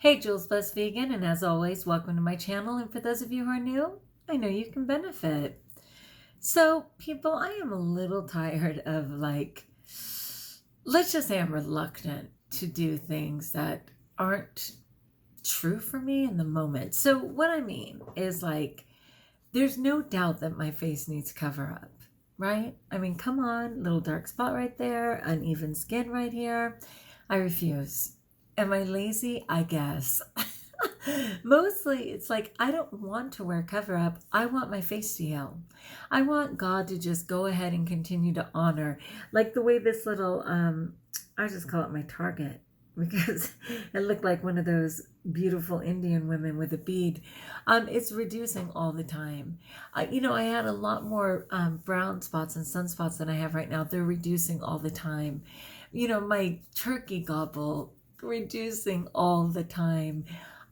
Hey, JulesBlessedVegan, and as always, welcome to my channel. And for those of you who are new, I know you can benefit. So, people, I am a little tired of let's just say I'm reluctant to do things that aren't true for me in the moment. So, what I mean is there's no doubt that my face needs cover up, right? I mean, come on, little dark spot right there, uneven skin right here. I refuse. Am I lazy? I guess. Mostly it's I don't want to wear cover up. I want my face to heal. I want God to just go ahead and continue to honor, like the way this little, I just call it my target because it looked like one of those beautiful Indian women with a bead. It's reducing all the time. I had a lot more brown spots and sunspots than I have right now. They're reducing all the time. My turkey gobble reducing all the time.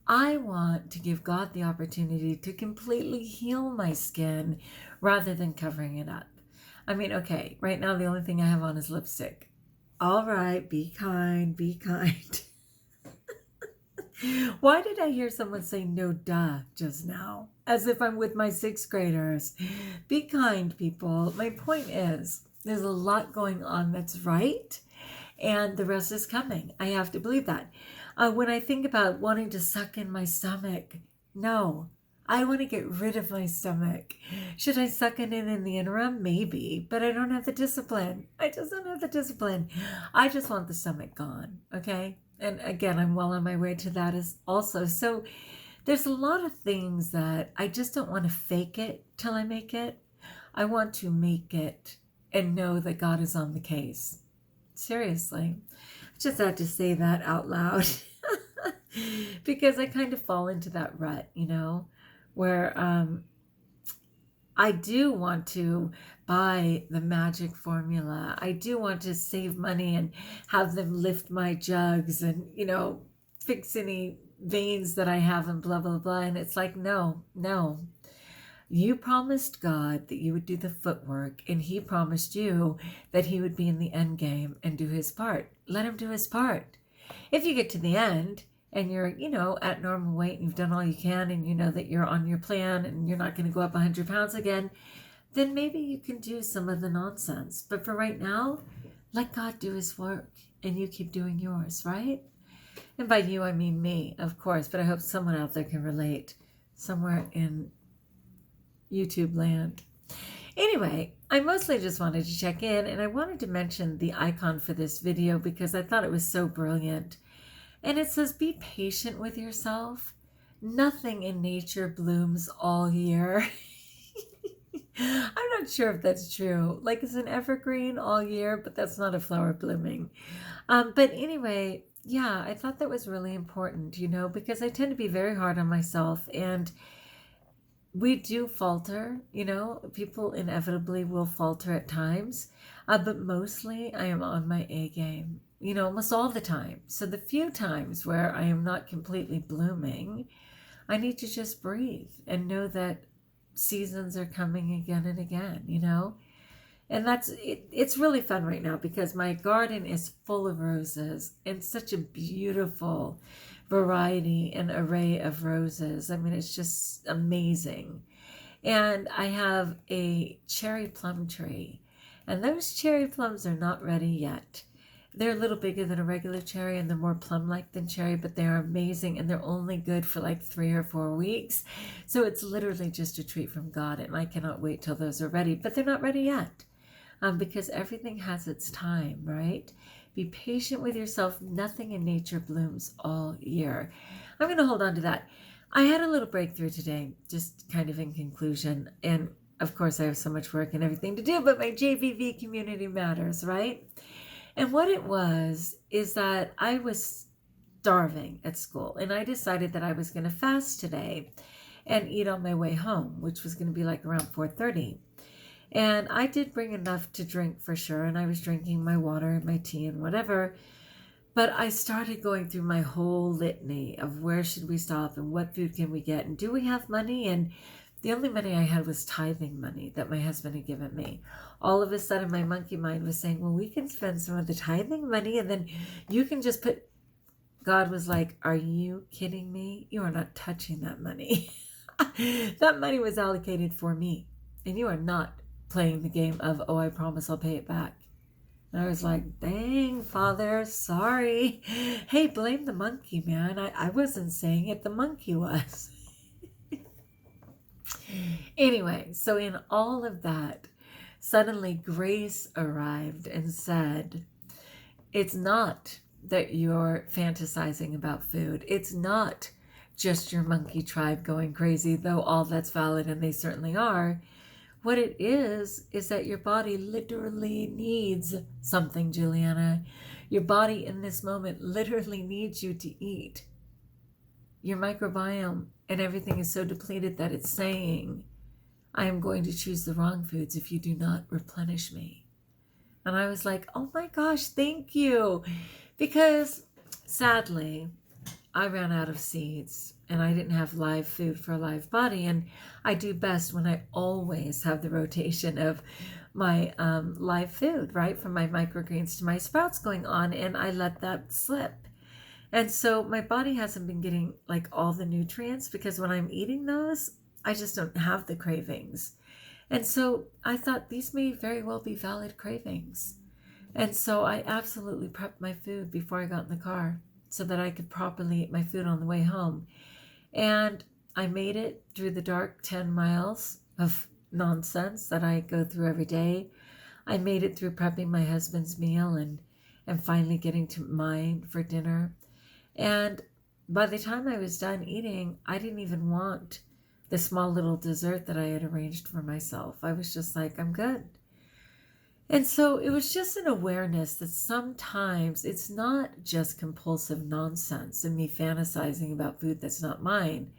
I want to give God the opportunity to completely heal my skin rather than covering it up. I mean, okay, right now the only thing I have on is lipstick. All right, be kind, be kind. Why did I hear someone say no duh just now? As if I'm with my sixth graders. Be kind, people. My point is, there's a lot going on that's right, and the rest is coming. I have to believe that. When I think about wanting to suck in my stomach, no. I want to get rid of my stomach. Should I suck it in the interim? Maybe, but I don't have the discipline. I just don't have the discipline. I just want the stomach gone, okay? And again, I'm well on my way to that as also. So there's a lot of things that I just don't want to fake it till I make it. I want to make it and know that God is on the case. Seriously. I just had to say that out loud because I kind of fall into that rut, where I do want to buy the magic formula. I do want to save money and have them lift my jugs and, fix any veins that I have and blah, blah, blah. And it's like, no. You promised God that you would do the footwork, and he promised you that he would be in the end game and do his part. Let him do his part. If you get to the end and you're, at normal weight and you've done all you can and you know that you're on your plan and you're not going to go up 100 pounds again, then maybe you can do some of the nonsense. But for right now, let God do his work and you keep doing yours, right? And by you, I mean me, of course, but I hope someone out there can relate somewhere in YouTube land. Anyway, I mostly just wanted to check in, and I wanted to mention the icon for this video because I thought it was so brilliant. And it says, be patient with yourself. Nothing in nature blooms all year. I'm not sure if that's true. It's an evergreen all year, but that's not a flower blooming. But anyway, yeah, I thought that was really important, because I tend to be very hard on myself, and we do falter, people inevitably will falter at times, but mostly I am on my A game, almost all the time. So the few times where I am not completely blooming, I need to just breathe and know that seasons are coming again and again, and that's it. It's really fun right now because my garden is full of roses and such a beautiful variety and array of roses. I mean, it's just amazing. And I have a cherry plum tree, and those cherry plums are not ready yet. They're a little bigger than a regular cherry, and they're more plum-like than cherry, but they're amazing, and they're only good for 3 or 4 weeks. So it's literally just a treat from God, and I cannot wait till those are ready. But they're not ready yet, because everything has its time, right? Be patient with yourself. Nothing in nature blooms all year. I'm going to hold on to that. I had a little breakthrough today, just kind of in conclusion. And of course, I have so much work and everything to do, but my JVV community matters, right? And what it was is that I was starving at school, and I decided that I was going to fast today and eat on my way home, which was going to be around 4:30. And I did bring enough to drink for sure, and I was drinking my water and my tea and whatever. But I started going through my whole litany of where should we stop and what food can we get and do we have money? And the only money I had was tithing money that my husband had given me. All of a sudden, my monkey mind was saying, well, we can spend some of the tithing money and then you can just put God was like, are you kidding me? You are not touching that money. That money was allocated for me. And you are not playing the game of, oh, I promise I'll pay it back. And I was like, dang, Father, sorry. Hey, blame the monkey, man. I wasn't saying it. The monkey was. Anyway, so in all of that, suddenly grace arrived and said, it's not that you're fantasizing about food. It's not just your monkey tribe going crazy, though all that's valid and they certainly are. What it is that your body literally needs something, Juliana. Your body in this moment literally needs you to eat. Your microbiome and everything is so depleted that it's saying, I am going to choose the wrong foods if you do not replenish me. And I was like, oh my gosh, thank you. Because sadly, I ran out of seeds and I didn't have live food for a live body. And I do best when I always have the rotation of my live food, right? From my microgreens to my sprouts going on, and I let that slip. And so my body hasn't been getting like all the nutrients because when I'm eating those, I just don't have the cravings. And so I thought these may very well be valid cravings. And so I absolutely prepped my food before I got in the car so that I could properly eat my food on the way home. And I made it through the dark 10 miles of nonsense that I go through every day. I made it through prepping my husband's meal and finally getting to mine for dinner. And by the time I was done eating, I didn't even want the small little dessert that I had arranged for myself. I was just like, I'm good. And so it was just an awareness that sometimes it's not just compulsive nonsense and me fantasizing about food that's not mine.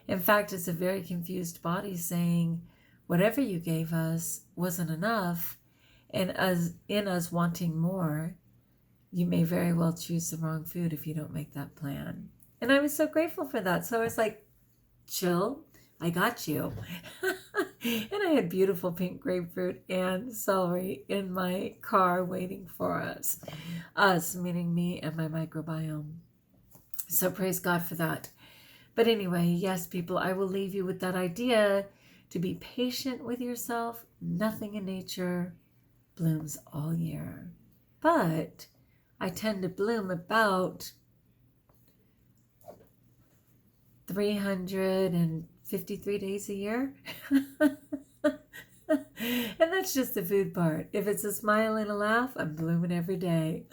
In fact, it's a very confused body saying, whatever you gave us wasn't enough. And in us wanting more, you may very well choose the wrong food if you don't make that plan. And I was so grateful for that. So I was like, chill, I got you. And I had beautiful pink grapefruit and celery in my car waiting for us. Us, meaning me and my microbiome. So praise God for that. But anyway, yes, people, I will leave you with that idea to be patient with yourself. Nothing in nature blooms all year. But I tend to bloom about 353 days a year. And that's just the food part. If it's a smile and a laugh, I'm blooming every day.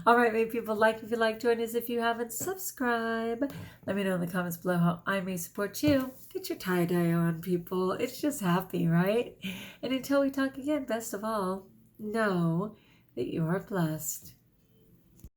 All right, maybe people like if you like, join us if you haven't. Subscribe. Let me know in the comments below how I may support you. Get your tie-dye on, people. It's just happy, right? And until we talk again, best of all, know that you are blessed.